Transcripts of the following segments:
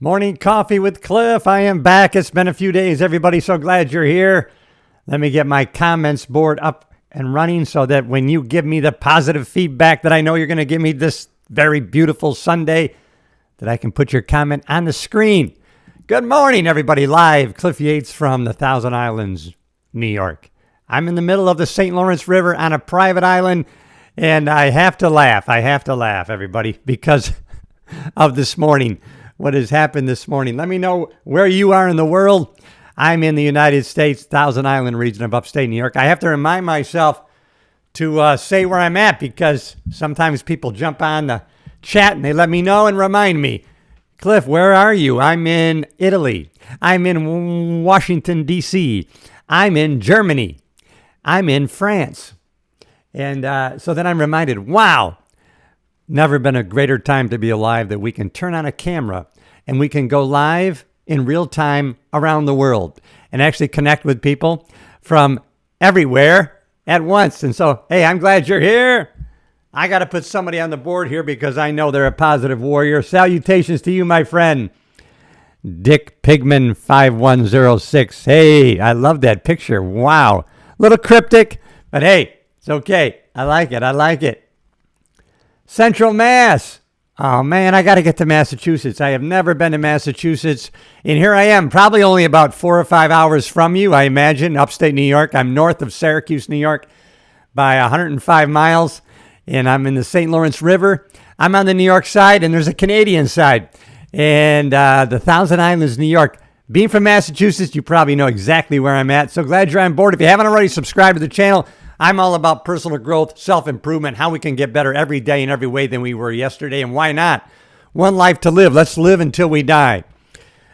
Morning coffee with Cliff. I am back. It's been a few days, everybody. So glad you're here. Let me get my comments board up and running so that when you give me the positive feedback that I know you're going to give me this very beautiful Sunday, that I can put your comment on the screen. Good morning, everybody. Live, Cliff Yates from the Thousand Islands, New York. I'm in the middle of the St. Lawrence River on a private island, and I have to laugh. Everybody, because of this morning. What has happened this morning. Let me know where you are in the world. I'm in the United States, Thousand Island region of upstate New York. I have to remind myself to say where I'm at because sometimes people jump on the chat and they let me know and remind me. Cliff, where are you? I'm in Italy. I'm in Washington, D.C. I'm in Germany. I'm in France. And so then I'm reminded, wow, never been a greater time to be alive that we can turn on a camera and we can go live in real time around the world and actually connect with people from everywhere at once. And so, hey, I'm glad you're here. I got to put somebody on the board here because I know they're a positive warrior. Salutations to you, my friend. Dick Pigman 5106. Hey, I love that picture. Wow. Little cryptic, but hey, it's okay. I like it. Central Mass. Oh, man, I got to get to Massachusetts. I have never been to Massachusetts. And here I am, probably only about 4 or 5 hours from you, I imagine, upstate New York. I'm north of Syracuse, New York, by 105 miles. And I'm in the St. Lawrence River. I'm on the New York side, and there's a Canadian side. And the Thousand Islands, New York. Being from Massachusetts, you probably know exactly where I'm at. So glad you're on board. If you haven't already subscribed to the channel, I'm all about personal growth, self-improvement, how we can get better every day in every way than we were yesterday, and why not? One life to live. Let's live until we die.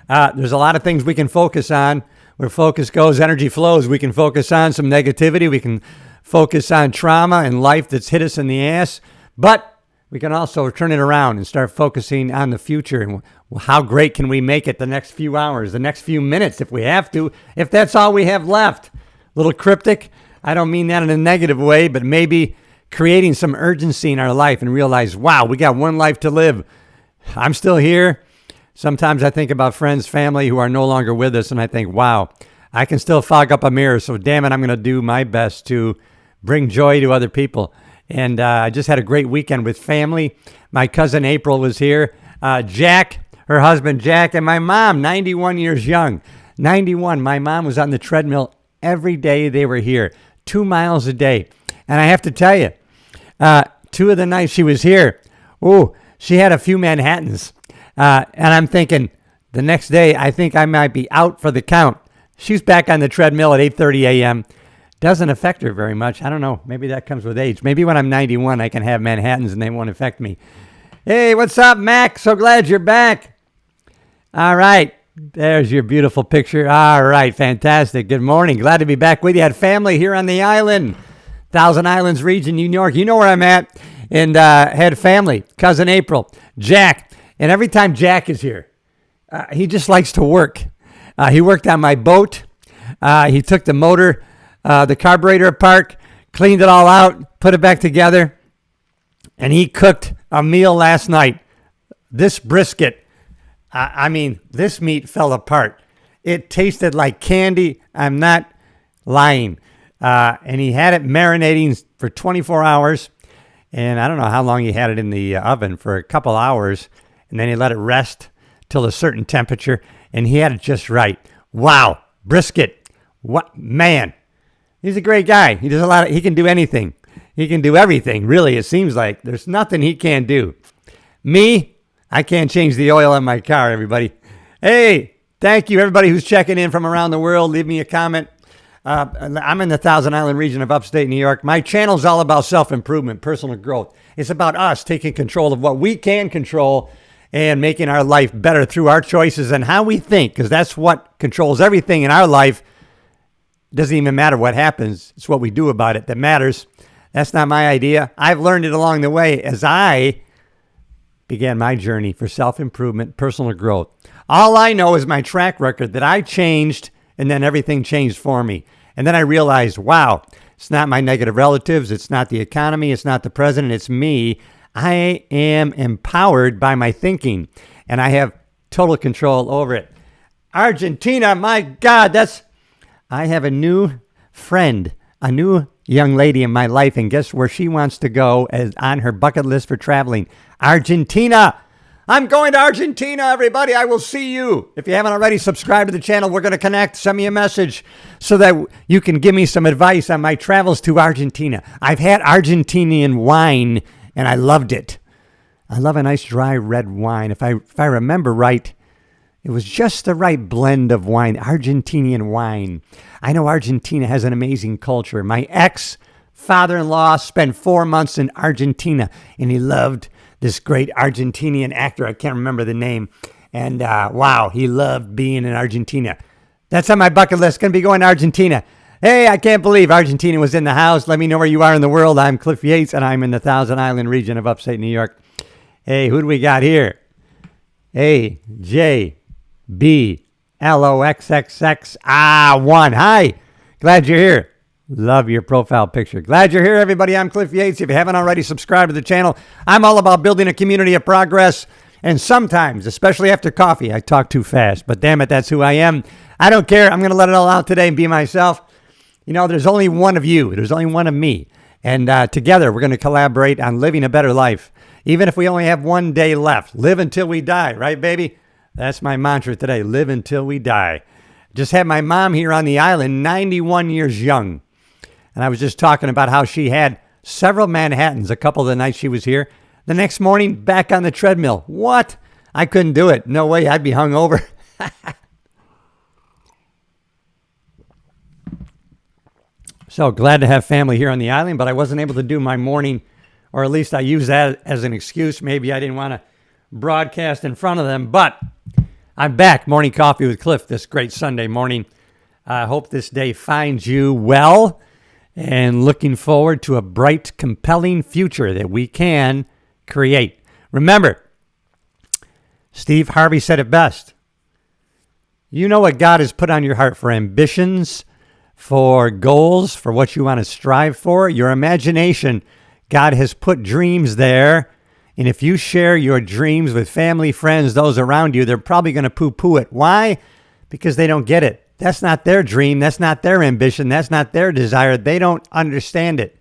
There's a lot of things we can focus on. Where focus goes, energy flows. We can focus on some negativity. We can focus on trauma and life that's hit us in the ass. But we can also turn it around and start focusing on the future and how great can we make it the next few hours, the next few minutes if we have to, if that's all we have left. Little cryptic. I don't mean that in a negative way, but maybe creating some urgency in our life and realize, wow, we got one life to live. I'm still here. Sometimes I think about friends, family who are no longer with us, and I think, wow, I can still fog up a mirror. So damn it, I'm going to do my best to bring joy to other people. And I just had a great weekend with family. My cousin April was here. Jack, her husband Jack, and my mom, 91 years young. 91. My mom was on the treadmill every day they were here. 2 miles a day. And I have to tell you, 2 of the nights she was here, she had a few Manhattans. And I'm thinking, the next day, I think I might be out for the count. She's back on the treadmill at 8:30 a.m. Doesn't affect her very much. I don't know. Maybe that comes with age. Maybe when I'm 91, I can have Manhattans and they won't affect me. Hey, what's up, Mac? So glad you're back. All right. There's your beautiful picture. All right, fantastic. Good morning. Glad to be back with you. Had family here on the island, Thousand Islands region, New York. You know where I'm at. And had family, cousin April, Jack. And every time Jack is here, he just likes to work. He worked on my boat. He took the motor, the carburetor apart, cleaned it all out, put it back together. And he cooked a meal last night. This brisket. I mean, this meat fell apart. It tasted like candy. I'm not lying. And he had it marinating for 24 hours. And I don't know how long he had it in the oven, for a couple hours. And then he let it rest till a certain temperature. And he had it just right. Wow. Brisket. What, man. He's a great guy. He does he can do anything. He can do everything, really, it seems like. There's nothing he can't do. Me, I can't change the oil in my car, everybody. Hey, thank you, everybody who's checking in from around the world. Leave me a comment. I'm in the Thousand Island region of upstate New York. My channel is all about self-improvement, personal growth. It's about us taking control of what we can control and making our life better through our choices and how we think, because that's what controls everything in our life. It doesn't even matter what happens. It's what we do about it that matters. That's not my idea. I've learned it along the way as I began my journey for self-improvement, personal growth. All I know is my track record that I changed and then everything changed for me. And then I realized, wow, it's not my negative relatives. It's not the economy. It's not the president. It's me. I am empowered by my thinking. And I have total control over it. Argentina, my God, I have a new friend, a new young lady in my life, and guess where she wants to go as on her bucket list for traveling? Argentina. I'm going to Argentina, everybody. I will see you. If you haven't already subscribed to the channel, we're going to connect. Send me a message so that you can give me some advice on my travels to Argentina. I've had Argentinian wine, and I loved it. I love a nice dry red wine. If I remember right, it was just the right blend of wine, Argentinian wine. I know Argentina has an amazing culture. My ex-father-in-law spent 4 months in Argentina, and he loved this great Argentinian actor. I can't remember the name. And wow, he loved being in Argentina. That's on my bucket list. Going to be going to Argentina. Hey, I can't believe Argentina was in the house. Let me know where you are in the world. I'm Cliff Yates, and I'm in the Thousand Island region of upstate New York. Hey, who do we got here? AJBLOXXX1. Hi. Glad you're here. Love your profile picture. Glad you're here, everybody. I'm Cliff Yates. If you haven't already subscribed to the channel, I'm all about building a community of progress. And sometimes, especially after coffee, I talk too fast. But damn it, that's who I am. I don't care. I'm going to let it all out today and be myself. You know, there's only one of you. There's only one of me. And together, we're going to collaborate on living a better life. Even if we only have one day left. Live until we die. Right, baby? That's my mantra today. Live until we die. Just had my mom here on the island, 91 years young. And I was just talking about how she had several Manhattans a couple of the nights she was here. The next morning, back on the treadmill. What? I couldn't do it. No way. I'd be hungover. So glad to have family here on the island, but I wasn't able to do my morning, or at least I used that as an excuse. Maybe I didn't want to broadcast in front of them, but I'm back. Morning Coffee with Cliff this great Sunday morning. I hope this day finds you well. And looking forward to a bright, compelling future that we can create. Remember, Steve Harvey said it best. You know what God has put on your heart for ambitions, for goals, for what you want to strive for. Your imagination, God has put dreams there. And if you share your dreams with family, friends, those around you, they're probably going to poo-poo it. Why? Because they don't get it. That's not their dream. That's not their ambition. That's not their desire. They don't understand it.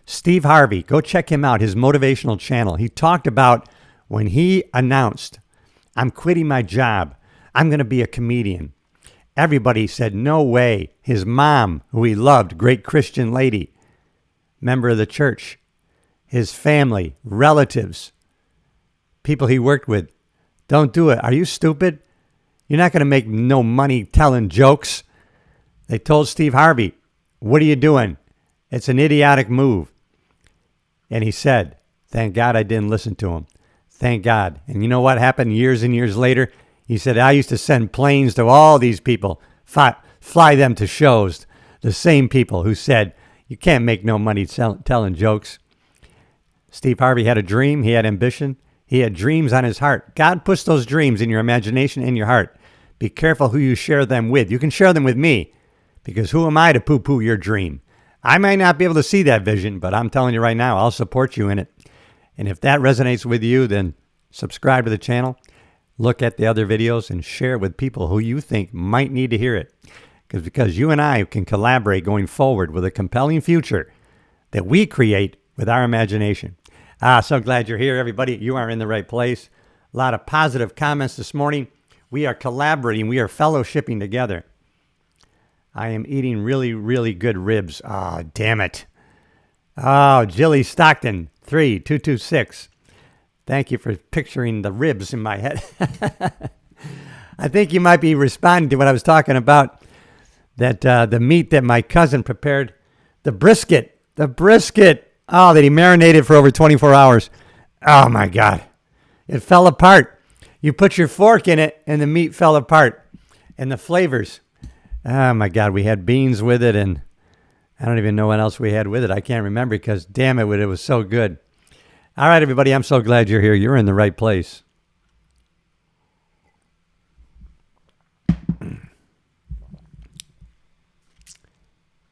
Steve Harvey, go check him out, his motivational channel. He talked about when he announced, I'm quitting my job. I'm going to be a comedian. Everybody said, no way. His mom, who he loved, great Christian lady, member of the church, his family, relatives, people he worked with, don't do it. Are you stupid? You're not going to make no money telling jokes. They told Steve Harvey, what are you doing? It's an idiotic move. And he said, thank God I didn't listen to him. Thank God. And you know what happened years and years later? He said, I used to send planes to all these people, fly them to shows. The same people who said, you can't make no money telling jokes. Steve Harvey had a dream. He had ambition. He had dreams on his heart. God puts those dreams in your imagination and your heart. Be careful who you share them with. You can share them with me, because who am I to poo-poo your dream? I might not be able to see that vision, but I'm telling you right now, I'll support you in it. And if that resonates with you, then subscribe to the channel, look at the other videos, and share it with people who you think might need to hear it. Because you and I can collaborate going forward with a compelling future that we create with our imagination. So glad you're here, everybody. You are in the right place. A lot of positive comments this morning. We are collaborating. We are fellowshipping together. I am eating really, really good ribs. Oh, damn it. Oh, Jilly Stockton, 3226. Thank you for picturing the ribs in my head. I think you might be responding to what I was talking about, that the meat that my cousin prepared, the brisket. Oh, that he marinated for over 24 hours. Oh, my God. It fell apart. You put your fork in it, and the meat fell apart. And the flavors. Oh, my God. We had beans with it, and I don't even know what else we had with it. I can't remember because, damn it, it was so good. All right, everybody. I'm so glad you're here. You're in the right place.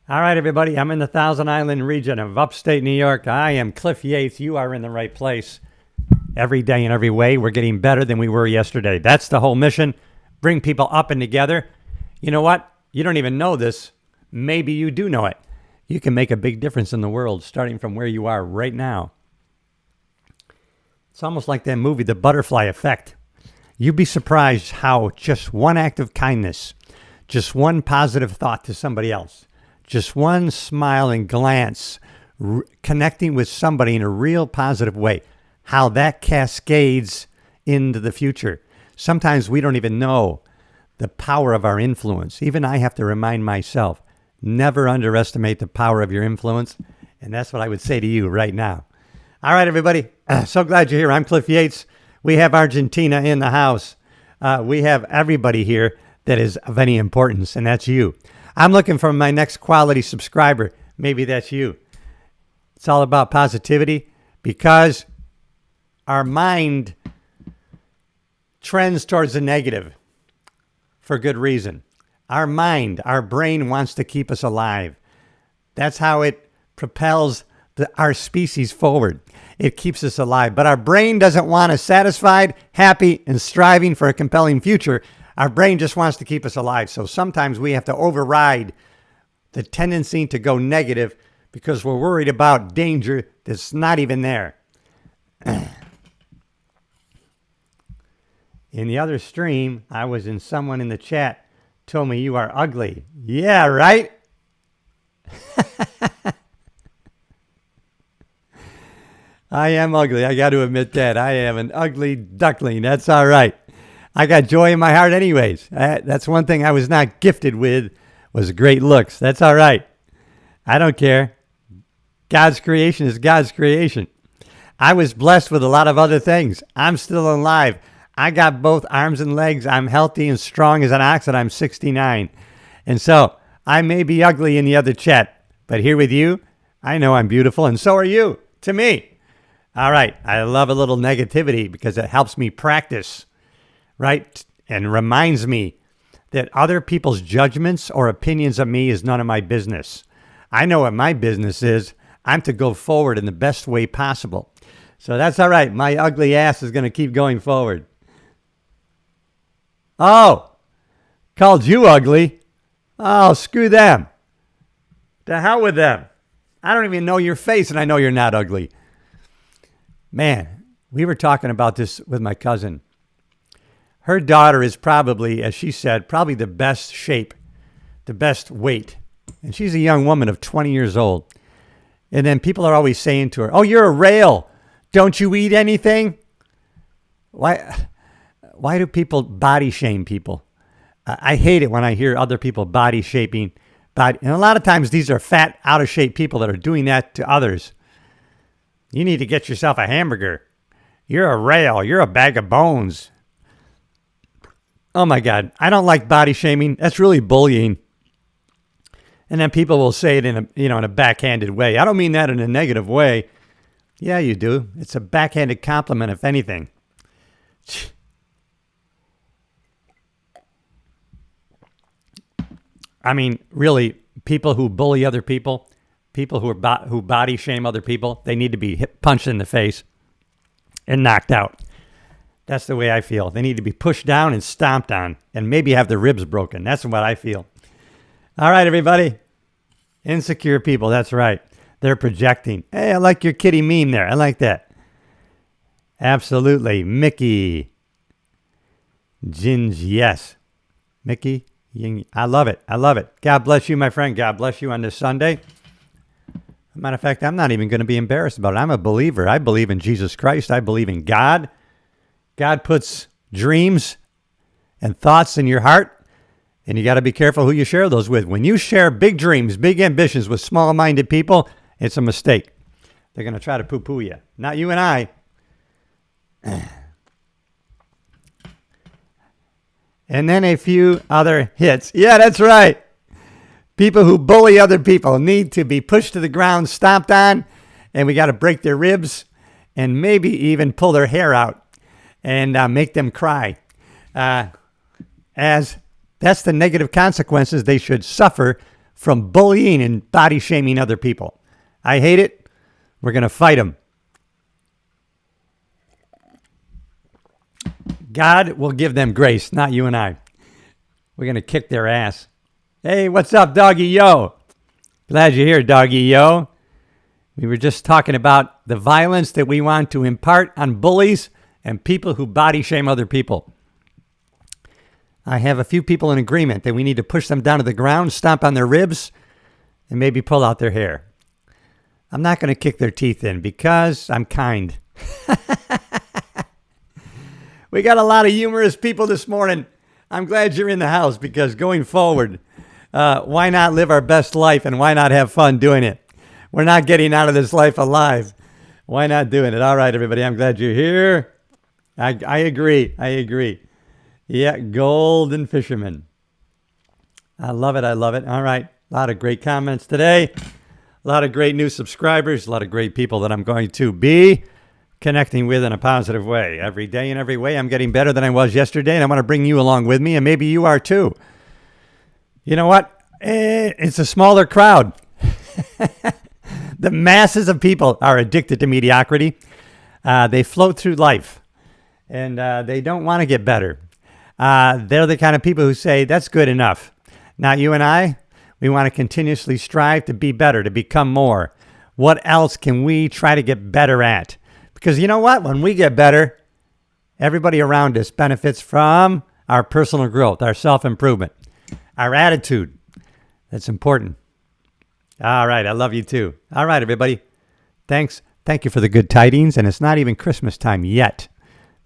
All right, everybody. I'm in the Thousand Island region of upstate New York. I am Cliff Yates. You are in the right place. every day in every way. We're getting better than we were yesterday. That's the whole mission. Bring people up and together. You know what? You don't even know this. Maybe you do know it. You can make a big difference in the world starting from where you are right now. It's almost like that movie, The Butterfly Effect. You'd be surprised how just one act of kindness, just one positive thought to somebody else, just one smile and glance, connecting with somebody in a real positive way, how that cascades into the future. Sometimes we don't even know the power of our influence. Even I have to remind myself, never underestimate the power of your influence. And that's what I would say to you right now. All right, everybody. So glad you're here. I'm Cliff Yates. We have Argentina in the house. We have everybody here that is of any importance, and that's you. I'm looking for my next quality subscriber. Maybe that's you. It's all about positivity because our mind trends towards the negative for good reason. Our mind, our brain wants to keep us alive. That's how it propels our species forward. It keeps us alive. But our brain doesn't want us satisfied, happy, and striving for a compelling future. Our brain just wants to keep us alive. So sometimes we have to override the tendency to go negative because we're worried about danger that's not even there. In the other stream, I was in someone in the chat told me you are ugly. Yeah, right? I am ugly. I got to admit that. I am an ugly duckling. That's all right. I got joy in my heart anyways. That's one thing I was not gifted with was great looks. That's all right. I don't care. God's creation is God's creation. I was blessed with a lot of other things. I'm still alive. I got both arms and legs. I'm healthy and strong as an ox, and I'm 69. And so I may be ugly in the other chat, but here with you, I know I'm beautiful, and so are you to me. All right. I love a little negativity because it helps me practice, right? And reminds me that other people's judgments or opinions of me is none of my business. I know what my business is. I'm to go forward in the best way possible. So that's all right. My ugly ass is going to keep going forward. Oh, called you ugly. Oh, screw them. The hell with them. I don't even know your face, and I know you're not ugly. Man, we were talking about this with my cousin. Her daughter is probably, as she said, probably the best shape, the best weight. And she's a young woman of 20 years old. And then people are always saying to her, oh, you're a rail. Don't you eat anything? Why do people body shame people? I hate it when I hear other people body shaping. And a lot of times these are fat, out of shape people that are doing that to others. You need to get yourself a hamburger. You're a rail. You're a bag of bones. Oh my God. I don't like body shaming. That's really bullying. And then people will say it in a backhanded way. I don't mean that in a negative way. Yeah, you do. It's a backhanded compliment, if anything. I mean, really, people who bully other people, people who body shame other people, they need to be punched in the face and knocked out. That's the way I feel. They need to be pushed down and stomped on and maybe have their ribs broken. That's what I feel. All right, everybody. Insecure people, that's right. They're projecting. Hey, I like your kitty meme there. I like that. Absolutely. Mickey. Ginge, yes. Mickey. I love it. I love it. God bless you, my friend. God bless you on this Sunday. Matter of fact, I'm not even going to be embarrassed about it. I'm a believer. I believe in Jesus Christ. I believe in God. God puts dreams and thoughts in your heart, and you got to be careful who you share those with. When you share big dreams, big ambitions with small-minded people, it's a mistake. They're going to try to poo-poo you. Not you and I. And then a few other hits. Yeah, that's right. People who bully other people need to be pushed to the ground, stomped on, and we got to break their ribs and maybe even pull their hair out and make them cry. As that's the negative consequences they should suffer from bullying and body shaming other people. I hate it. We're going to fight them. God will give them grace, not you and I. We're going to kick their ass. Hey, what's up, Doggy Yo? Glad you're here, Doggy Yo. We were just talking about the violence that we want to impart on bullies and people who body shame other people. I have a few people in agreement that we need to push them down to the ground, stomp on their ribs, and maybe pull out their hair. I'm not going to kick their teeth in because I'm kind. We got a lot of humorous people this morning. I'm glad you're in the house because going forward, why not live our best life and why not have fun doing it? We're not getting out of this life alive. Why not doing it? All right, everybody, I'm glad you're here. I agree. Yeah, Golden Fisherman. I love it. All right, a lot of great comments today. A lot of great new subscribers. A lot of great people that I'm going to be connecting with in a positive way. Every day in every way, I'm getting better than I was yesterday, and I want to bring you along with me, and maybe you are too. You know what? It's a smaller crowd. The masses of people are addicted to mediocrity. They float through life, and they don't want to get better. They're the kind of people who say, that's good enough. Not you and I. We want to continuously strive to be better, to become more. What else can we try to get better at? Because you know what? When we get better, everybody around us benefits from our personal growth, our self-improvement, our attitude. That's important. All right. I love you too. All right, everybody. Thanks. Thank you for the good tidings. And it's not even Christmas time yet,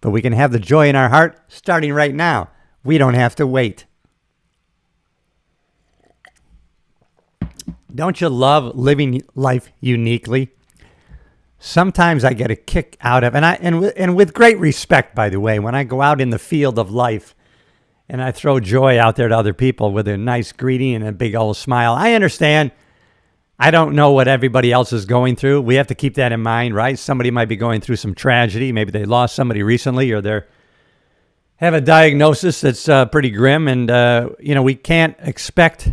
but we can have the joy in our heart starting right now. We don't have to wait. Don't you love living life uniquely? Sometimes I get a kick out of, and with great respect, by the way, when I go out in the field of life and I throw joy out there to other people with a nice greeting and a big old smile. I understand. I don't know what everybody else is going through. We have to keep that in mind, right? Somebody might be going through some tragedy. Maybe they lost somebody recently, or they have a diagnosis that's pretty grim, and we can't expect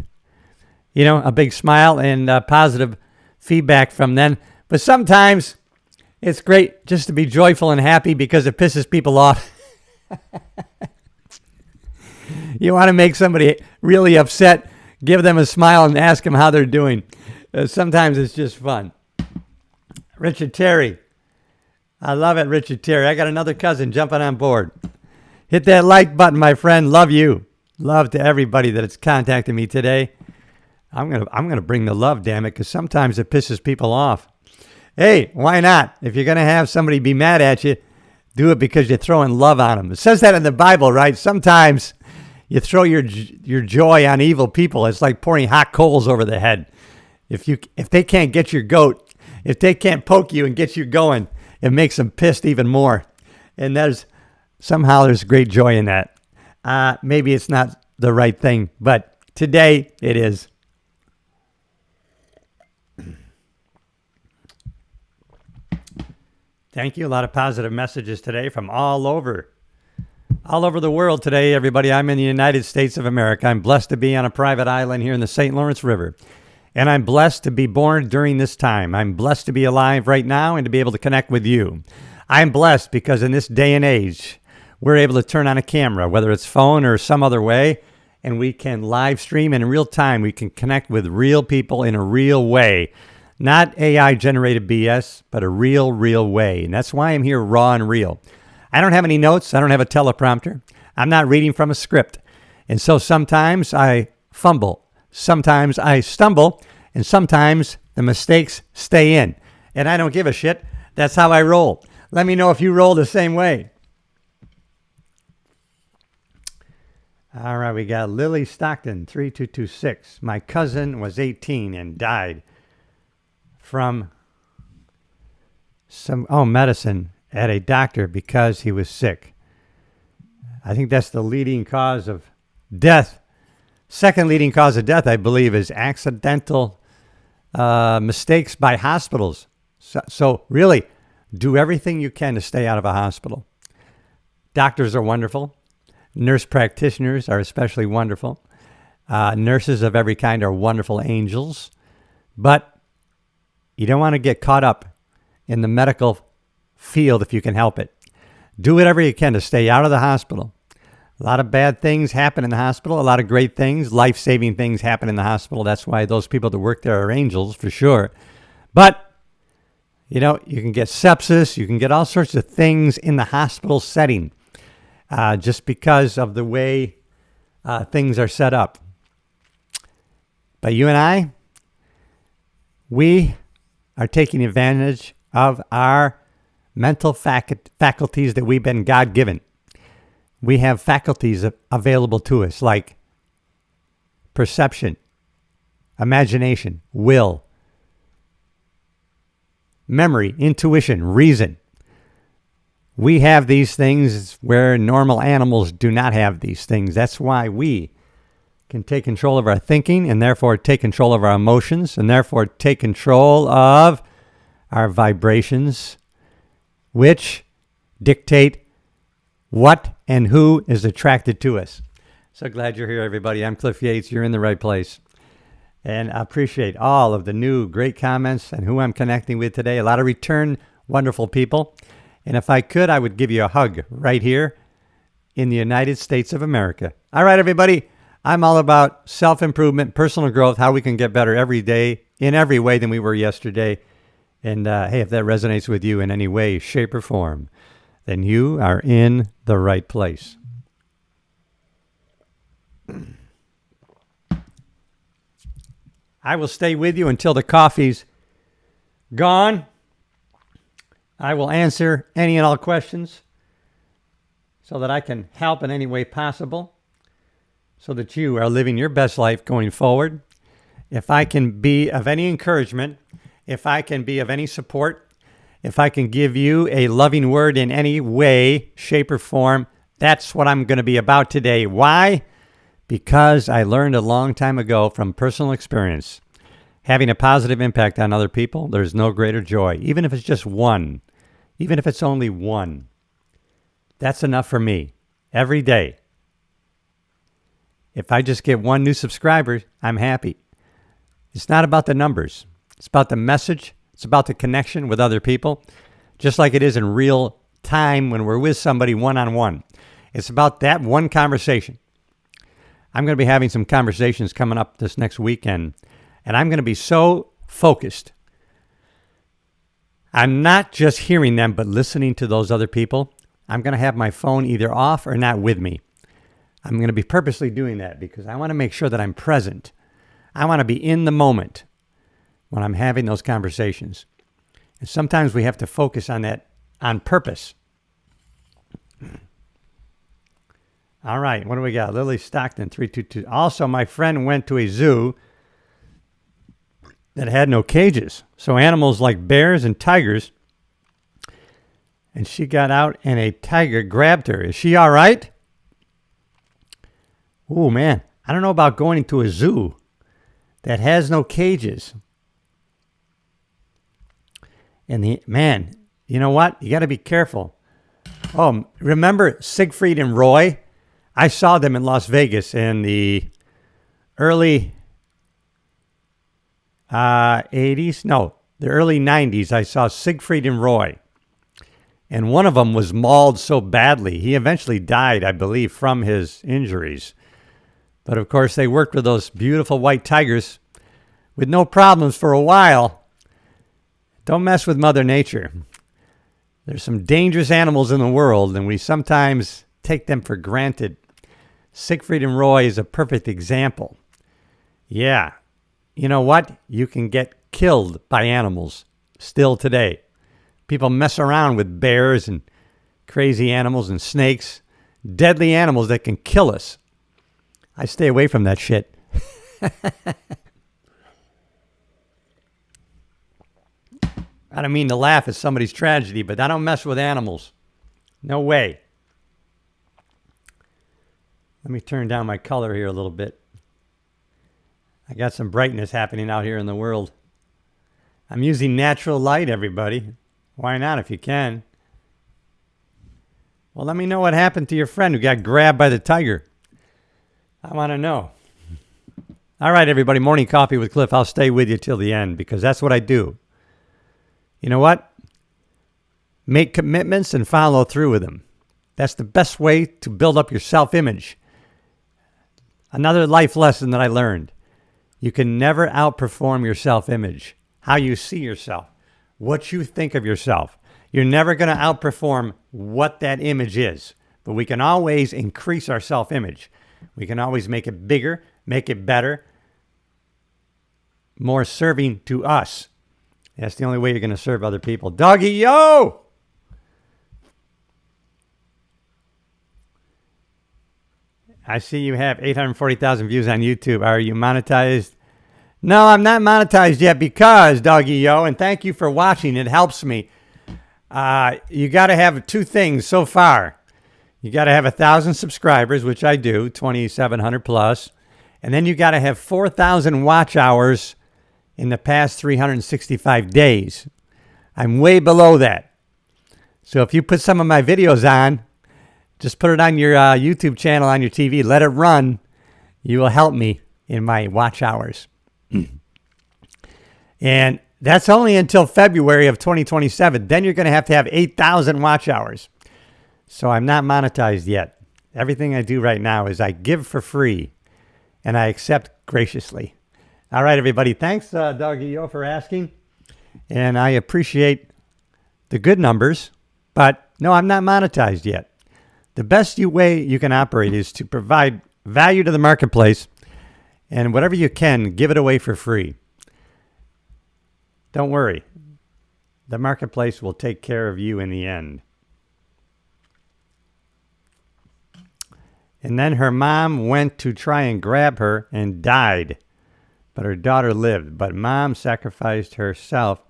a big smile and positive feedback from them. But sometimes it's great just to be joyful and happy because it pisses people off. You want to make somebody really upset, give them a smile and ask them how they're doing. Sometimes it's just fun. Richard Terry. I love it, Richard Terry. I got another cousin jumping on board. Hit that like button, my friend. Love you. Love to everybody that has contacted me today. I'm gonna bring the love, damn it, because sometimes it pisses people off. Hey, why not? If you're gonna have somebody be mad at you, do it because you're throwing love on them. It says that in the Bible, right? Sometimes you throw your joy on evil people. It's like pouring hot coals over the head. If they can't get your goat, if they can't poke you and get you going, it makes them pissed even more. And there's great joy in that. Maybe it's not the right thing, but today it is. Thank you. A lot of positive messages today from all over the world today, everybody. I'm in the United States of America. I'm blessed to be on a private island here in the St. Lawrence River. And I'm blessed to be born during this time. I'm blessed to be alive right now and to be able to connect with you. I'm blessed because in this day and age, we're able to turn on a camera, whether it's phone or some other way, and we can live stream in real time. We can connect with real people in a real way. Not AI-generated BS, but a real way. And that's why I'm here raw and real. I don't have any notes. I don't have a teleprompter. I'm not reading from a script. And so sometimes I fumble. Sometimes I stumble. And sometimes the mistakes stay in. And I don't give a shit. That's how I roll. Let me know if you roll the same way. All right, we got Lily Stockton, 3226. My cousin was 18 and died from medicine at a doctor because he was sick. I think that's the leading cause of death. Second leading cause of death, I believe, is accidental mistakes by hospitals. So really, do everything you can to stay out of a hospital. Doctors are wonderful. Nurse practitioners are especially wonderful. Nurses of every kind are wonderful angels. But you don't want to get caught up in the medical field if you can help it. Do whatever you can to stay out of the hospital. A lot of bad things happen in the hospital. A lot of great things, life-saving things happen in the hospital. That's why those people that work there are angels for sure. But, you know, you can get sepsis. You can get all sorts of things in the hospital setting just because of the way things are set up. But you and I, we are taking advantage of our mental faculties that we've been God-given. We have faculties available to us like perception, imagination, will, memory, intuition, reason. We have these things where normal animals do not have these things. That's why we can take control of our thinking and therefore take control of our emotions and therefore take control of our vibrations, which dictate what and who is attracted to us. So glad you're here, everybody. I'm Cliff Yates. You're in the right place. And I appreciate all of the new great comments and who I'm connecting with today. A lot of return wonderful people. And if I could, I would give you a hug right here in the United States of America. All right, everybody. I'm all about self-improvement, personal growth, how we can get better every day in every way than we were yesterday. And hey, if that resonates with you in any way, shape, or form, then you are in the right place. I will stay with you until the coffee's gone. I will answer any and all questions so that I can help in any way possible so that you are living your best life going forward. If I can be of any encouragement, if I can be of any support, if I can give you a loving word in any way, shape, or form, that's what I'm going to be about today. Why? Because I learned a long time ago from personal experience. Having a positive impact on other people, there's no greater joy. Even if it's just one, even if it's only one, that's enough for me every day. If I just get one new subscriber, I'm happy. It's not about the numbers. It's about the message. It's about the connection with other people, just like it is in real time when we're with somebody one-on-one. It's about that one conversation. I'm going to be having some conversations coming up this next weekend, and I'm going to be so focused. I'm not just hearing them, but listening to those other people. I'm going to have my phone either off or not with me. I'm going to be purposely doing that because I want to make sure that I'm present. I want to be in the moment when I'm having those conversations. And sometimes we have to focus on that on purpose. All right, what do we got? Lily Stockton, 322. Also, my friend went to a zoo that had no cages. So animals like bears and tigers. And she got out and a tiger grabbed her. Is she all right? Oh, man. I don't know about going into a zoo that has no cages. And you know what? You got to be careful. Oh, remember Siegfried and Roy? I saw them in Las Vegas in the early 80s. No, the early 90s. I saw Siegfried and Roy. And one of them was mauled so badly. He eventually died, I believe, from his injuries. But of course, they worked with those beautiful white tigers with no problems for a while. Don't mess with Mother Nature. There's some dangerous animals in the world, and we sometimes take them for granted. Siegfried and Roy is a perfect example. Yeah. You know what? You can get killed by animals still today. People mess around with bears and crazy animals and snakes, deadly animals that can kill us. I stay away from that shit. I don't mean to laugh at somebody's tragedy, but I don't mess with animals. No way. Let me turn down my color here a little bit. I got some brightness happening out here in the world. I'm using natural light, everybody. Why not if you can? Well, let me know what happened to your friend who got grabbed by the tiger. I want to know. All right, everybody. Morning coffee with Cliff. I'll stay with you till the end because that's what I do. You know what? Make commitments and follow through with them. That's the best way to build up your self-image. Another life lesson that I learned. You can never outperform your self-image. How you see yourself. What you think of yourself. You're never going to outperform what that image is. But we can always increase our self-image. We can always make it bigger, make it better, more serving to us. That's the only way you're going to serve other people. Doggy, yo! I see you have 840,000 views on YouTube. Are you monetized? No, I'm not monetized yet because, Doggy, yo, and thank you for watching. It helps me. You got to have two things so far. You got to have 1,000 subscribers, which I do, 2,700 plus. And then you got to have 4,000 watch hours in the past 365 days. I'm way below that. So if you put some of my videos on, just put it on your YouTube channel on your TV. Let it run. You will help me in my watch hours. And that's only until February of 2027. Then you're going to have 8,000 watch hours. So I'm not monetized yet. Everything I do right now is I give for free and I accept graciously. All right, everybody. Thanks, Doggy Yo, for asking. And I appreciate the good numbers. But no, I'm not monetized yet. The best way you can operate is to provide value to the marketplace, and whatever you can, give it away for free. Don't worry. The marketplace will take care of you in the end. And then her mom went to try and grab her and died, but her daughter lived. But mom sacrificed herself.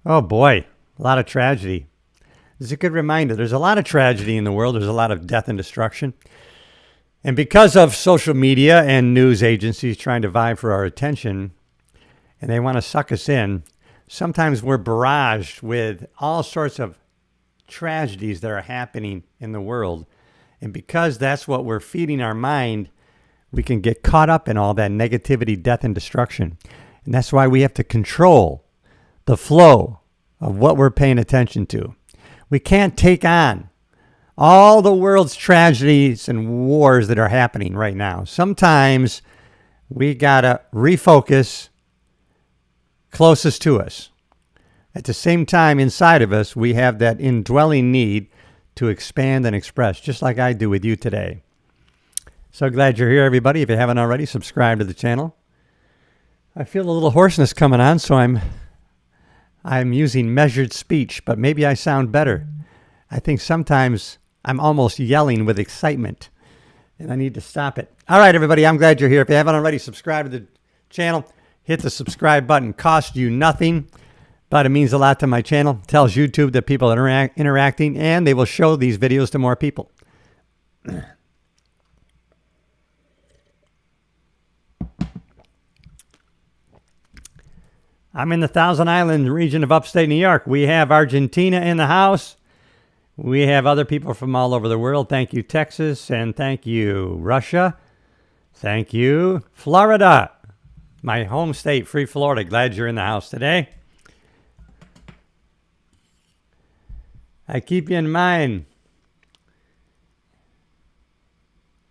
Oh boy, a lot of tragedy. This is a good reminder. There's a lot of tragedy in the world. There's a lot of death and destruction. And because of social media and news agencies trying to vie for our attention, and they want to suck us in, sometimes we're barraged with all sorts of tragedies that are happening in the world. And because that's what we're feeding our mind, we can get caught up in all that negativity, death, and destruction. And that's why we have to control the flow of what we're paying attention to. We can't take on all the world's tragedies and wars that are happening right now. Sometimes we got to refocus closest to us. At the same time, inside of us, we have that indwelling need to expand and express, just like I do with you today. So glad you're here, everybody. If you haven't already, subscribe to the channel. I feel a little hoarseness coming on, so I'm using measured speech, but maybe I sound better. I think sometimes I'm almost yelling with excitement, and I need to stop it. All right, everybody, I'm glad you're here. If you haven't already, subscribe to the channel. Hit the subscribe button. Costs you nothing, but it means a lot to my channel. It tells YouTube that people are interacting, and they will show these videos to more people. I'm in the Thousand Island region of upstate New York. We have Argentina in the house. We have other people from all over the world. Thank you, Texas, and thank you, Russia. Thank you, Florida. My home state, free Florida. Glad you're in the house today. I keep you in mind.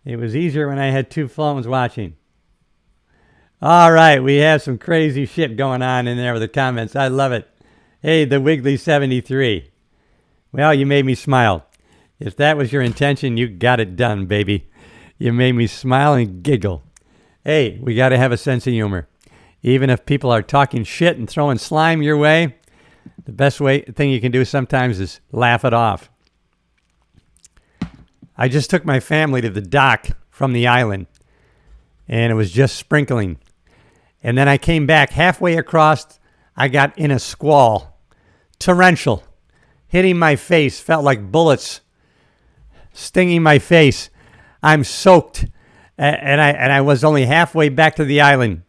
It was easier when I had two phones watching. All right, we have some crazy shit going on in there with the comments. I love it. Hey, the Wiggly73. Well, you made me smile. If that was your intention, you got it done, baby. You made me smile and giggle. Hey, we got to have a sense of humor. Even if people are talking shit and throwing slime your way, the best thing you can do sometimes is laugh it off. I just took my family to the dock from the island, and it was just sprinkling. And then I came back halfway across. I got in a squall, torrential, hitting my face, felt like bullets stinging my face. I'm soaked, and I was only halfway back to the island.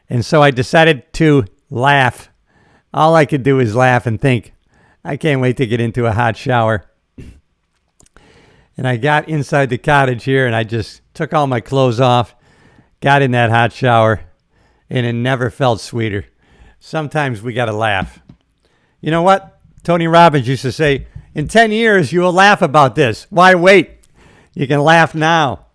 And so I decided to laugh. All I could do is laugh and think, I can't wait to get into a hot shower. And I got inside the cottage here, and I just took all my clothes off, got in that hot shower, and it never felt sweeter. Sometimes we got to laugh. You know what? Tony Robbins used to say, In 10 years, you will laugh about this. Why wait? You can laugh now.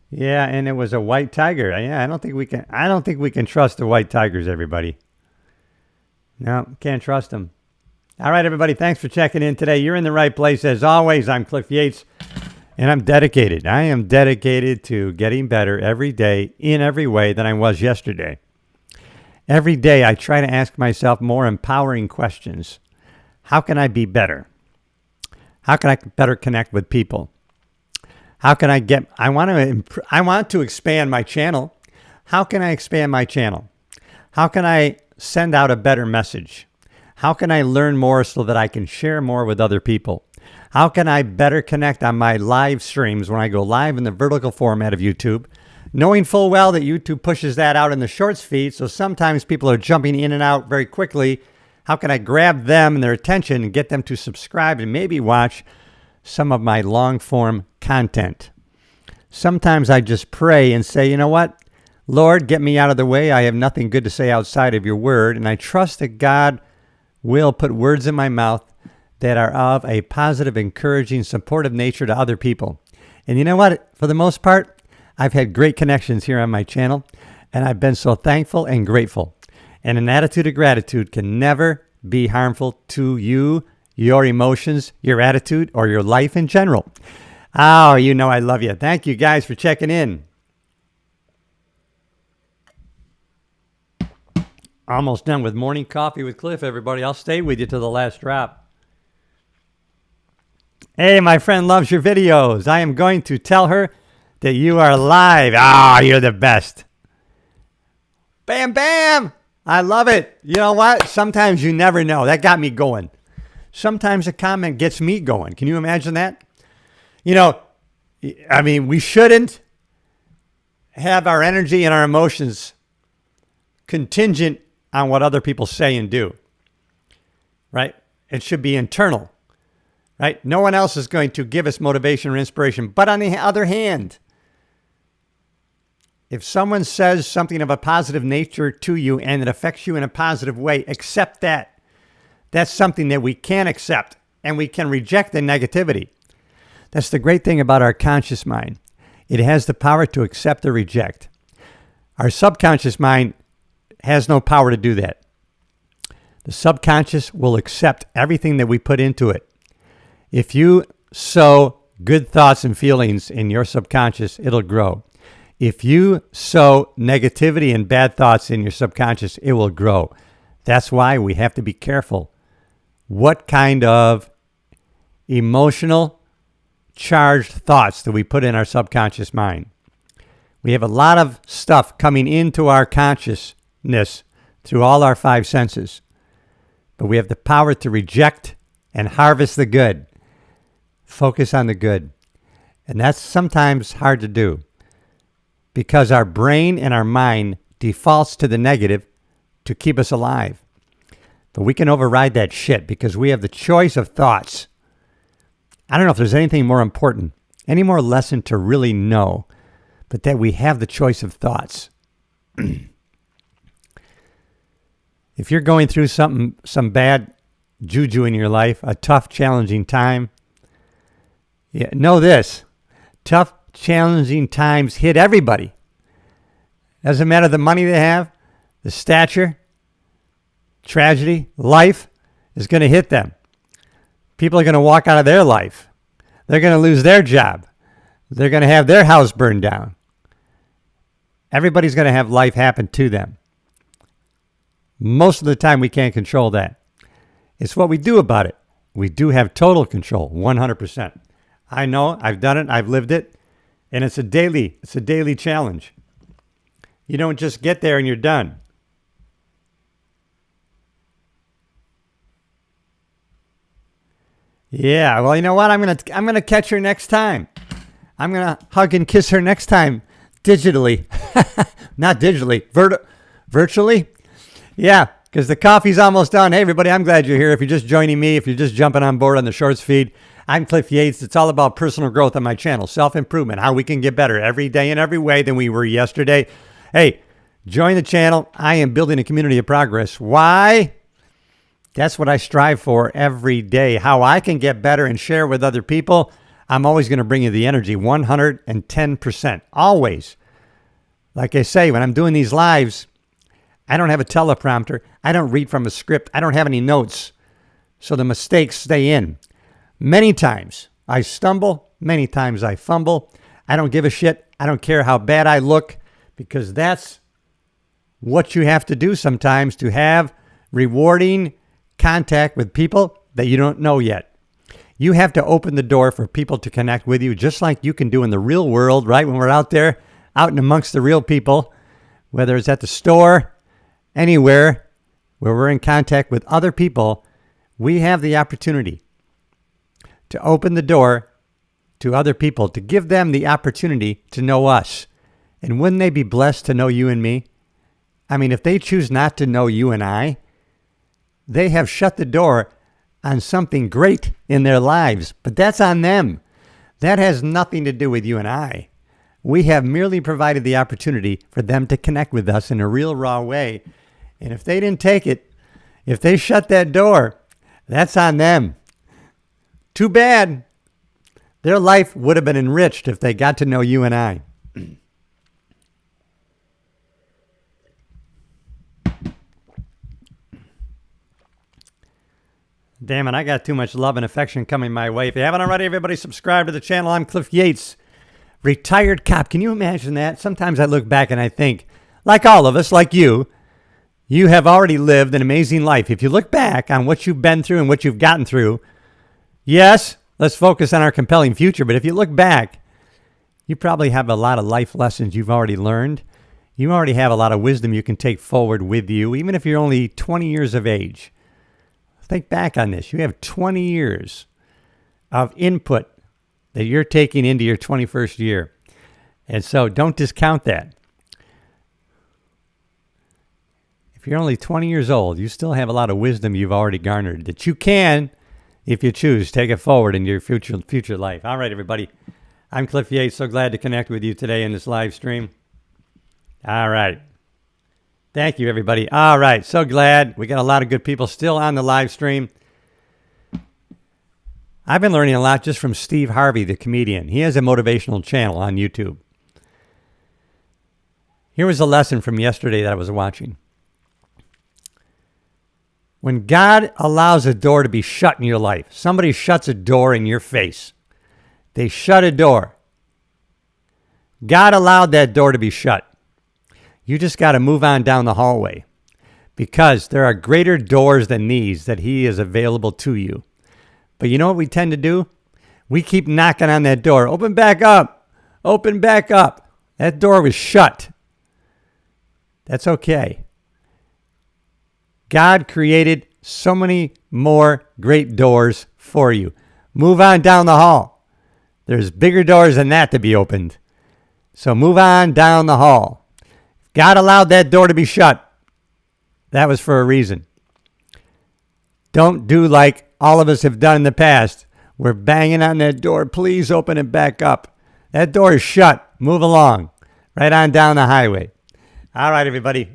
Yeah, and it was a white tiger. Yeah, I don't think we can trust the white tigers, everybody. No, can't trust them. All right, everybody, thanks for checking in today. You're in the right place. As always, I'm Cliff Yates, and I'm dedicated. I am dedicated to getting better every day in every way than I was yesterday. Every day, I try to ask myself more empowering questions. How can I be better? How can I better connect with people? How can I want to expand my channel. How can I expand my channel? How can I send out a better message? How can I learn more so that I can share more with other people? How can I better connect on my live streams when I go live in the vertical format of YouTube, knowing full well that YouTube pushes that out in the shorts feed, so sometimes people are jumping in and out very quickly. How can I grab them and their attention and get them to subscribe and maybe watch some of my long-form content? Sometimes I just pray and say, you know what? Lord, get me out of the way. I have nothing good to say outside of your word, and I trust that God will put words in my mouth that are of a positive, encouraging, supportive nature to other people. And you know what? For the most part, I've had great connections here on my channel, and I've been so thankful and grateful. And an attitude of gratitude can never be harmful to you, your emotions, your attitude, or your life in general. Oh, you know I love you. Thank you guys for checking in. Almost done with morning coffee with Cliff, everybody. I'll stay with you to the last drop. Hey, my friend loves your videos. I am going to tell her that you are live. Ah, you're the best. Bam, bam. I love it. You know what? Sometimes you never know. That got me going. Sometimes a comment gets me going. Can you imagine that? You know, I mean, we shouldn't have our energy and our emotions contingent on what other people say and do, right? It should be internal, right? No one else is going to give us motivation or inspiration. But on the other hand, if someone says something of a positive nature to you and it affects you in a positive way, accept that. That's something that we can accept, and we can reject the negativity. That's the great thing about our conscious mind. It has the power to accept or reject. Our subconscious mind has no power to do that. The subconscious will accept everything that we put into it. If you sow good thoughts and feelings in your subconscious, it'll grow. If you sow negativity and bad thoughts in your subconscious, it will grow. That's why we have to be careful. What kind of emotional charged thoughts do we put in our subconscious mind? We have a lot of stuff coming into our consciousness through all our five senses. But we have the power to reject and harvest the good. Focus on the good. And that's sometimes hard to do because our brain and our mind defaults to the negative to keep us alive. But we can override that shit because we have the choice of thoughts. I don't know if there's anything more important, any more lesson to really know, but that we have the choice of thoughts. If you're going through some bad juju in your life, a tough, challenging time, know this. Tough, challenging times hit everybody. Doesn't matter the money they have, the stature, tragedy, life is going to hit them. People are going to walk out of their life. They're going to lose their job. They're going to have their house burned down. Everybody's going to have life happen to them. Most of the time, we can't control that. It's what we do about it. We do have total control, 100%. I know, I've done it, I've lived it, and it's a daily challenge. You don't just get there and you're done. Yeah, well, you know what? I'm gonna catch her next time. I'm gonna hug and kiss her next time, digitally, not digitally, virtually. Yeah, because the coffee's almost done. Hey, everybody, I'm glad you're here. If you're just joining me, if you're just jumping on board on the Shorts feed, I'm Cliff Yates. It's all about personal growth on my channel, self-improvement, how we can get better every day in every way than we were yesterday. Hey, join the channel. I am building a community of progress. Why? That's what I strive for every day. How I can get better and share with other people. I'm always going to bring you the energy, 110%. Always. Like I say, when I'm doing these lives, I don't have a teleprompter. I don't read from a script. I don't have any notes. So the mistakes stay in. Many times I stumble. Many times I fumble. I don't give a shit. I don't care how bad I look, because that's what you have to do sometimes to have rewarding contact with people that you don't know yet. You have to open the door for people to connect with you, just like you can do in the real world, right? When we're out there, out and amongst the real people, whether it's at the store, anywhere where we're in contact with other people, we have the opportunity to open the door to other people, to give them the opportunity to know us. And wouldn't they be blessed to know you and me? I mean, if they choose not to know you and I, they have shut the door on something great in their lives, but that's on them. That has nothing to do with you and I. We have merely provided the opportunity for them to connect with us in a real raw way. And if they didn't take it, if they shut that door, that's on them. Too bad. Their life would have been enriched if they got to know you and I. Damn it, I got too much love and affection coming my way. If you haven't already, everybody subscribe to the channel. I'm Cliff Yates, retired cop. Can you imagine that? Sometimes I look back and I think, like all of us, like you have already lived an amazing life. If you look back on what you've been through and what you've gotten through, yes, let's focus on our compelling future. But if you look back, you probably have a lot of life lessons you've already learned. You already have a lot of wisdom you can take forward with you, even if you're only 20 years of age. Think back on this. You have 20 years of input that you're taking into your 21st year. And so don't discount that. If you're only 20 years old, you still have a lot of wisdom you've already garnered that you can, if you choose, take it forward in your future life. All right, everybody. I'm Cliff Yates. So glad to connect with you today in this live stream. All right. Thank you, everybody. All right. So glad. We got a lot of good people still on the live stream. I've been learning a lot just from Steve Harvey, the comedian. He has a motivational channel on YouTube. Here was a lesson from yesterday that I was watching. When God allows a door to be shut in your life, somebody shuts a door in your face. They shut a door. God allowed that door to be shut. You just got to move on down the hallway, because there are greater doors than these that he is available to you. But you know what we tend to do? We keep knocking on that door. Open back up. Open back up. That door was shut. That's okay. God created so many more great doors for you. Move on down the hall. There's bigger doors than that to be opened. So move on down the hall. God allowed that door to be shut. That was for a reason. Don't do like all of us have done in the past. We're banging on that door. Please open it back up. That door is shut. Move along. Right on down the highway. All right, everybody.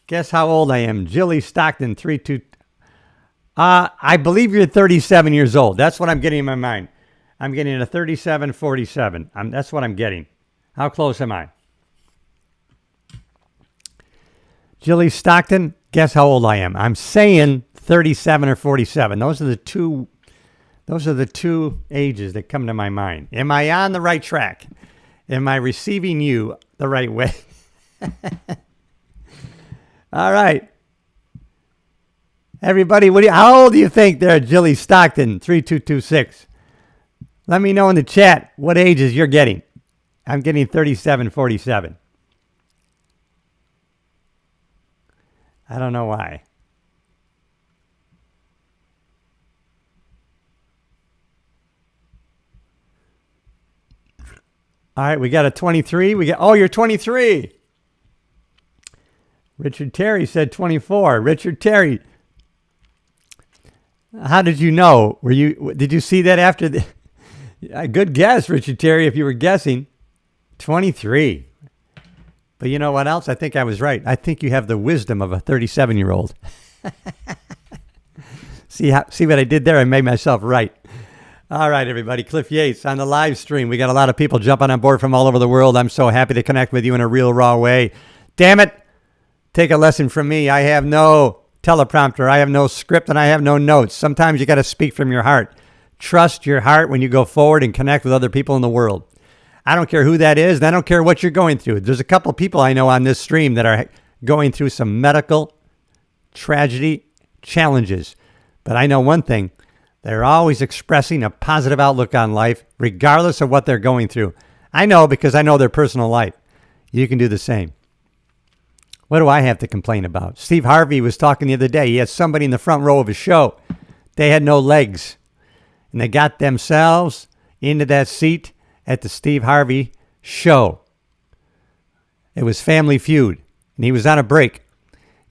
Guess how old I am. Jilly Stockton, 32. I believe you're 37 years old. That's what I'm getting in my mind. I'm getting a 37-47. That's what I'm getting. How close am I? Jilly Stockton, guess how old I am. I'm saying 37 or 47. Those are the two ages that come to my mind. Am I on the right track? Am I receiving you the right way? All right. Everybody, how old do you think there, Jilly Stockton, 3226? Let me know in the chat what ages you're getting. I'm getting 37, 47. I don't know why. All right, we got a 23. You're 23. Richard Terry said 24. Richard Terry, how did you know? Did you see that after the? Good guess, Richard Terry, if you were guessing. 23. But you know what else? I think I was right. I think you have the wisdom of a 37-year-old. See what I did there? I made myself right. All right, everybody. Cliff Yates on the live stream. We got a lot of people jumping on board from all over the world. I'm so happy to connect with you in a real raw way. Damn it. Take a lesson from me. I have no teleprompter. I have no script, and I have no notes. Sometimes you got to speak from your heart. Trust your heart when you go forward and connect with other people in the world. I don't care who that is, and I don't care what you're going through. There's a couple of people I know on this stream that are going through some medical tragedy challenges. But I know one thing. They're always expressing a positive outlook on life, regardless of what they're going through. I know because I know their personal life. You can do the same. What do I have to complain about? Steve Harvey was talking the other day. He had somebody in the front row of his show. They had no legs. And they got themselves into that seat at the Steve Harvey show. It was Family Feud. And he was on a break.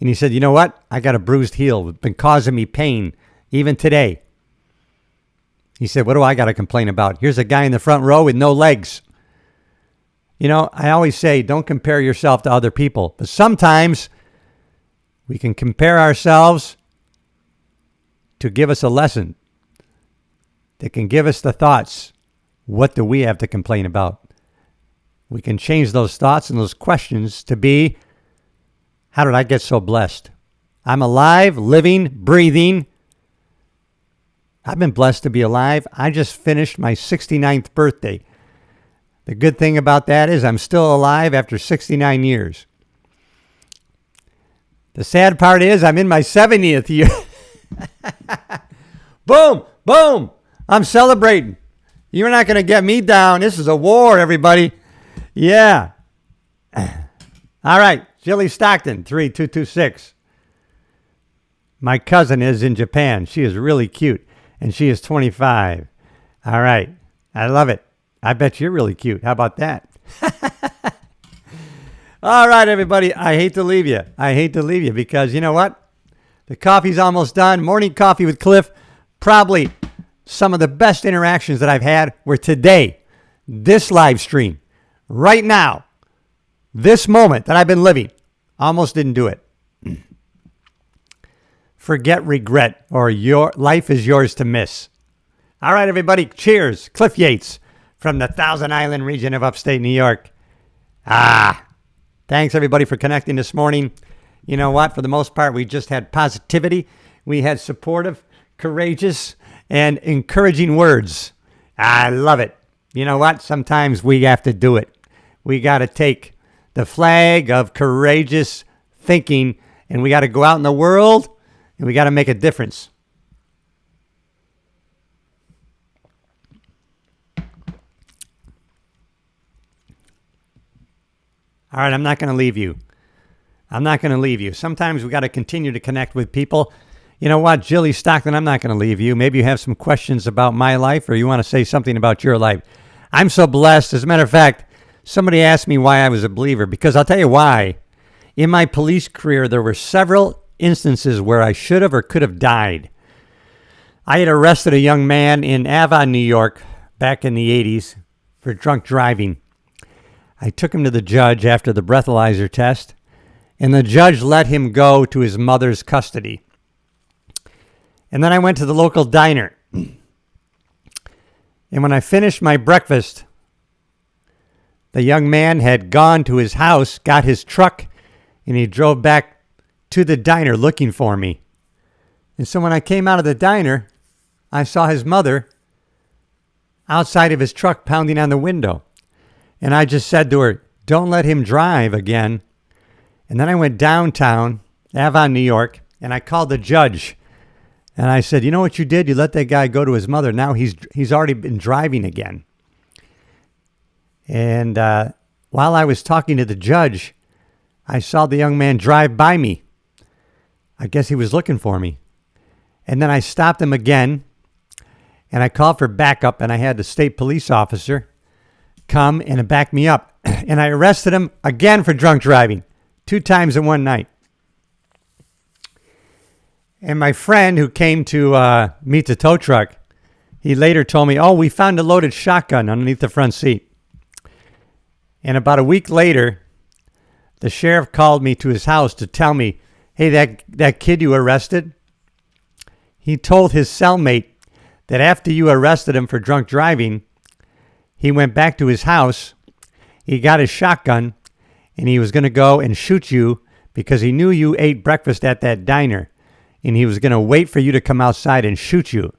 And he said, you know what? I got a bruised heel. It's been causing me pain even today. He said, what do I got to complain about? Here's a guy in the front row with no legs. You know, I always say, don't compare yourself to other people. But sometimes we can compare ourselves to give us a lesson that can give us the thoughts. What do we have to complain about? We can change those thoughts and those questions to be, how did I get so blessed? I'm alive, living, breathing. I've been blessed to be alive. I just finished my 69th birthday. The good thing about that is I'm still alive after 69 years. The sad part is I'm in my 70th year. Boom, boom. I'm celebrating. You're not going to get me down. This is a war, everybody. Yeah. All right. Jilly Stockton, 3226. My cousin is in Japan. She is really cute, and she is 25. All right. I love it. I bet you're really cute. How about that? All right, everybody. I hate to leave you because you know what? The coffee's almost done. Morning coffee with Cliff. Probably some of the best interactions that I've had were today. This live stream. Right now. This moment that I've been living. Almost didn't do it. Forget regret, or your life is yours to miss. All right, everybody. Cheers. Cliff Yates from the Thousand Island region of upstate New York. Thanks, everybody, for connecting this morning. You know what? For the most part, we just had positivity. We had supportive, courageous, and encouraging words. I love it. You know what? Sometimes we have to do it. We got to take the flag of courageous thinking, and we got to go out in the world, and we got to make a difference. All right, I'm not going to leave you. Sometimes we got to continue to connect with people. You know what, Jilly Stockton, I'm not going to leave you. Maybe you have some questions about my life, or you want to say something about your life. I'm so blessed. As a matter of fact, somebody asked me why I was a believer, because I'll tell you why. In my police career, there were several instances where I should have or could have died. I had arrested a young man in Avon, New York, back in the 80s for drunk driving. I took him to the judge after the breathalyzer test, and the judge let him go to his mother's custody. And then I went to the local diner. And when I finished my breakfast, the young man had gone to his house, got his truck, and he drove back to the diner looking for me. And so when I came out of the diner, I saw his mother outside of his truck pounding on the window. And I just said to her, don't let him drive again. And then I went downtown, Avon, New York, and I called the judge. And I said, you know what you did? You let that guy go to his mother. Now he's already been driving again. And while I was talking to the judge, I saw the young man drive by me. I guess he was looking for me. And then I stopped him again, and I called for backup, and I had the state police officer come and back me up. And I arrested him again for drunk driving, 2 times in one night. And my friend who came to meet the tow truck, he later told me, we found a loaded shotgun underneath the front seat. And about a week later, the sheriff called me to his house to tell me, hey, that kid you arrested, he told his cellmate that after you arrested him for drunk driving, he went back to his house, he got his shotgun, and he was going to go and shoot you because he knew you ate breakfast at that diner, and he was going to wait for you to come outside and shoot you.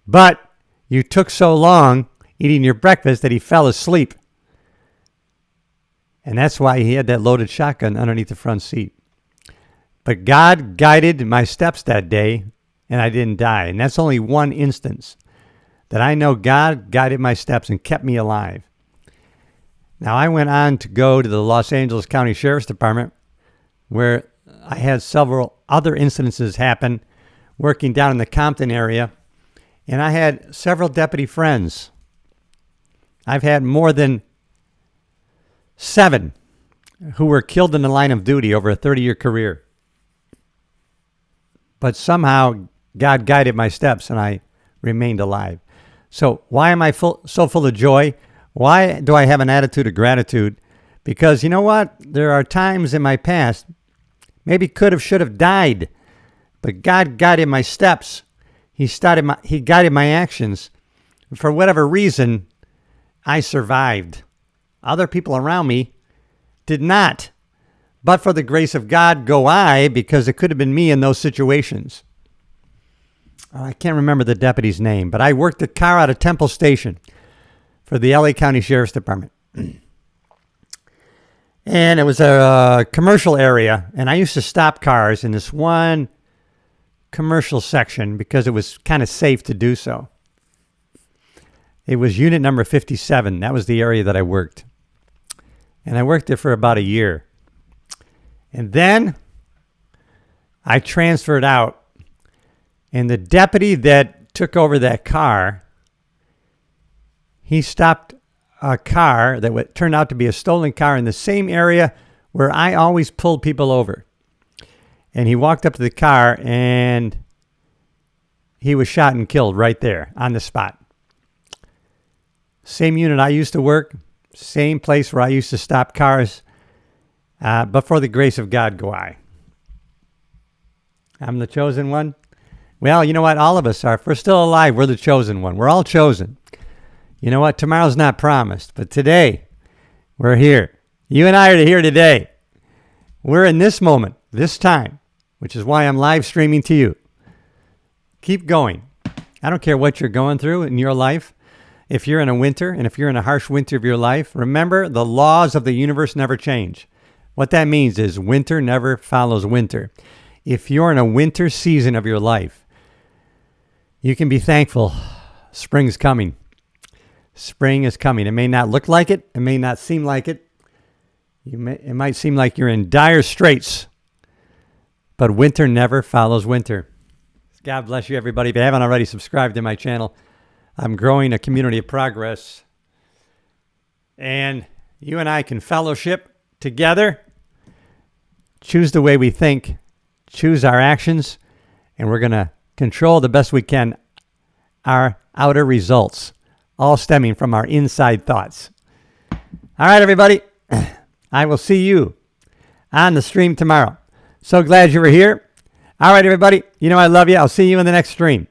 But you took so long eating your breakfast that he fell asleep. And that's why he had that loaded shotgun underneath the front seat. But God guided my steps that day, and I didn't die. And that's only one instance that I know God guided my steps and kept me alive. Now, I went on to go to the Los Angeles County Sheriff's Department, where I had several other incidences happen working down in the Compton area, and I had several deputy friends. I've had more than 7 who were killed in the line of duty over a 30-year career. But somehow God guided my steps and I remained alive. So why am I so full of joy? Why do I have an attitude of gratitude? Because you know what? There are times in my past, maybe could have, should have died, but God guided my steps. He guided my actions. For whatever reason, I survived. Other people around me did not. But for the grace of God go I, because it could have been me in those situations. I can't remember the deputy's name, but I worked the car out of Temple Station for the LA County Sheriff's Department. And it was a commercial area, and I used to stop cars in this one commercial section because it was kind of safe to do so. It was unit number 57. That was the area that I worked. And I worked there for about a year. And then I transferred out. And the deputy that took over that car, he stopped a car that turned out to be a stolen car in the same area where I always pulled people over. And he walked up to the car and he was shot and killed right there on the spot. Same unit I used to work, same place where I used to stop cars. But for the grace of God go I. I'm the chosen one. Well, you know what? All of us are. If we're still alive, we're the chosen one. We're all chosen. You know what? Tomorrow's not promised. But today, we're here. You and I are here today. We're in this moment, this time, which is why I'm live streaming to you. Keep going. I don't care what you're going through in your life. If you're in a winter, and if you're in a harsh winter of your life, remember the laws of the universe never change. What that means is winter never follows winter. If you're in a winter season of your life, you can be thankful. Spring's coming. Spring is coming. It may not look like it. It may not seem like it. It might seem like you're in dire straits. But winter never follows winter. God bless you, everybody. If you haven't already subscribed to my channel, I'm growing a community of progress. And you and I can fellowship together, choose the way we think, choose our actions, and we're going to control the best we can our outer results, all stemming from our inside thoughts. All right, everybody. I will see you on the stream tomorrow. So glad you were here. All right, everybody. You know I love you. I'll see you in the next stream.